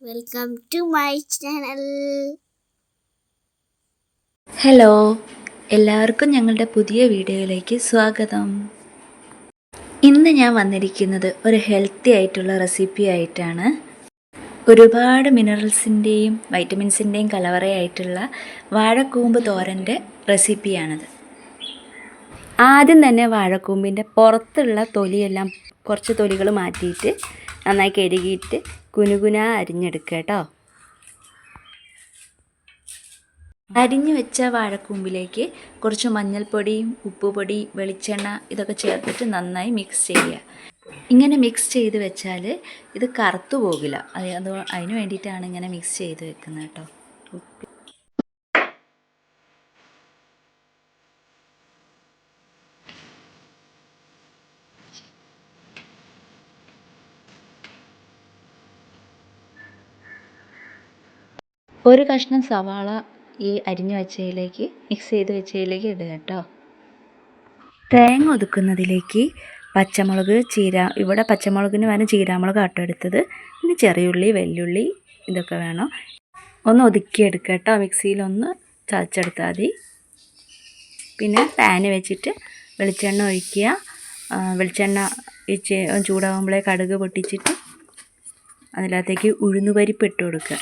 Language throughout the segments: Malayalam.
Welcome to my channel. Hello, എല്ലാവർക്കും ഞങ്ങളുടെ പുതിയ വീഡിയോയിലേക്ക് സ്വാഗതം. ഇന്ന് ഞാൻ വന്നിരിക്കുന്നത് ഒരു ഹെൽത്തി ആയിട്ടുള്ള റെസിപ്പി ആയിട്ടാണ്. ഒരുപാട് മിനറൽസിൻ്റെയും വൈറ്റമിൻസിൻ്റെയും കലവറയായിട്ടുള്ള വാഴക്കൂമ്പ് തോരൻ്റെ റെസിപ്പിയാണിത്. ആദ്യം തന്നെ വാഴക്കൂമ്പിൻ്റെ പുറത്തുള്ള തൊലിയെല്ലാം കുറച്ച് തൊലികൾ മാറ്റിയിട്ട് നന്നായി കഴുകിയിട്ട് കുനുകുന അരിഞ്ഞെടുക്കുക കേട്ടോ. അരിഞ്ഞു വെച്ച വാഴക്കൂമ്പിലേക്ക് കുറച്ച് മഞ്ഞൾപ്പൊടിയും ഉപ്പുപൊടി വെളിച്ചെണ്ണ ഇതൊക്കെ ചേർത്തിട്ട് നന്നായി മിക്സ് ചെയ്യുക. ഇങ്ങനെ മിക്സ് ചെയ്ത് വെച്ചാൽ ഇത് കറുത്തു പോകില്ല. അതിന് വേണ്ടിയിട്ടാണ് ഇങ്ങനെ മിക്സ് ചെയ്ത് വെക്കുന്നത് കേട്ടോ. ഒരു കഷ്ണം സവാള ഈ അരിഞ്ഞു വെച്ചതിലേക്ക് മിക്സ് ചെയ്ത് വെച്ചതിലേക്ക് ഇടുക കേട്ടോ. തേങ്ങ ഒതുക്കുന്നതിലേക്ക് പച്ചമുളക്, ഇവിടെ പച്ചമുളകിന് വേണം ചീരാമുളക് ആട്ടോ എടുത്തത്. പിന്നെ ചെറിയുള്ളി, വെല്ലുള്ളി ഇതൊക്കെ വേണം. ഒന്ന് ഒതുക്കിയെടുക്കുക കേട്ടോ. മിക്സിയിലൊന്ന് ചതച്ചെടുത്താൽ മതി. പിന്നെ പാന് വെച്ചിട്ട് വെളിച്ചെണ്ണ ഒഴിക്കുക. വെളിച്ചെണ്ണ ചൂടാകുമ്പോഴേ കടുക് പൊട്ടിച്ചിട്ട് അതിനകത്തേക്ക് ഉഴുന്നുപരിപ്പ് ഇട്ട് കൊടുക്കുക.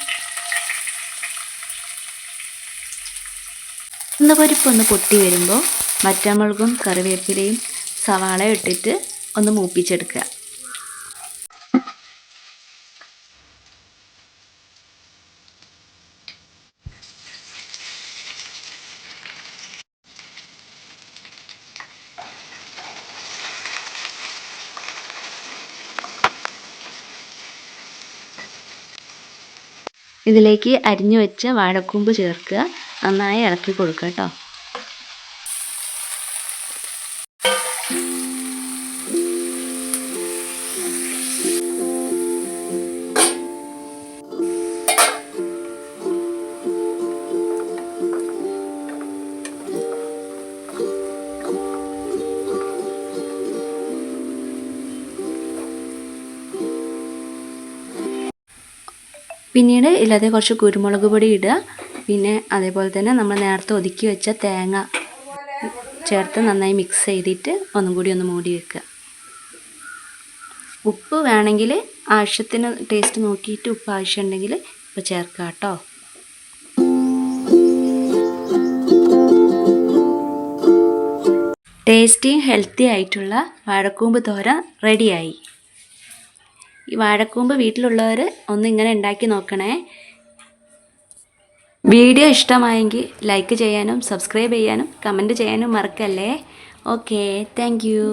ഉഴുന്നുപരിപ്പൊന്ന് പൊട്ടി വരുമ്പോൾ വറ്റൽമുളകും കറിവേപ്പിലയും സവാളയും ഇട്ടിട്ട് ഒന്ന് മൂപ്പിച്ചെടുക്കുക. ഇതിലേക്ക് അരിഞ്ഞു വെച്ച വാഴക്കൂമ്പ് ചേർക്കുക. നന്നായി ഇളക്കി കൊടുക്കുക കേട്ടോ. പിന്നീട് ഇല്ലാതെ കുറച്ച് കുരുമുളക് പൊടി ഇടുക. പിന്നെ അതേപോലെ തന്നെ നമ്മൾ നേരത്തെ ഒതുക്കി വെച്ച തേങ്ങ ചേർത്ത് നന്നായി മിക്സ് ചെയ്തിട്ട് ഒന്നും കൂടി ഒന്ന് മൂടി വെക്കുക. ഉപ്പ് വേണമെങ്കിൽ ആവശ്യത്തിന് ടേസ്റ്റ് നോക്കിയിട്ട് ഉപ്പ് ആവശ്യമുണ്ടെങ്കിൽ ഉപ്പ് ചേർക്കുക കേട്ടോ. ടേസ്റ്റിയും ഹെൽത്തി ആയിട്ടുള്ള വാഴക്കൂമ്പ് തോരൻ റെഡിയായി. ഈ വാഴക്കൂമ്പ് വീട്ടിലുള്ളവർ ഒന്ന് ഇങ്ങനെ ഉണ്ടാക്കി നോക്കണേ. വീഡിയോ ഇഷ്ടമായെങ്കിൽ ലൈക്ക് ചെയ്യാനും സബ്സ്ക്രൈബ് ചെയ്യാനും കമൻറ്റ് ചെയ്യാനും മറക്കല്ലേ. Okay, thank you.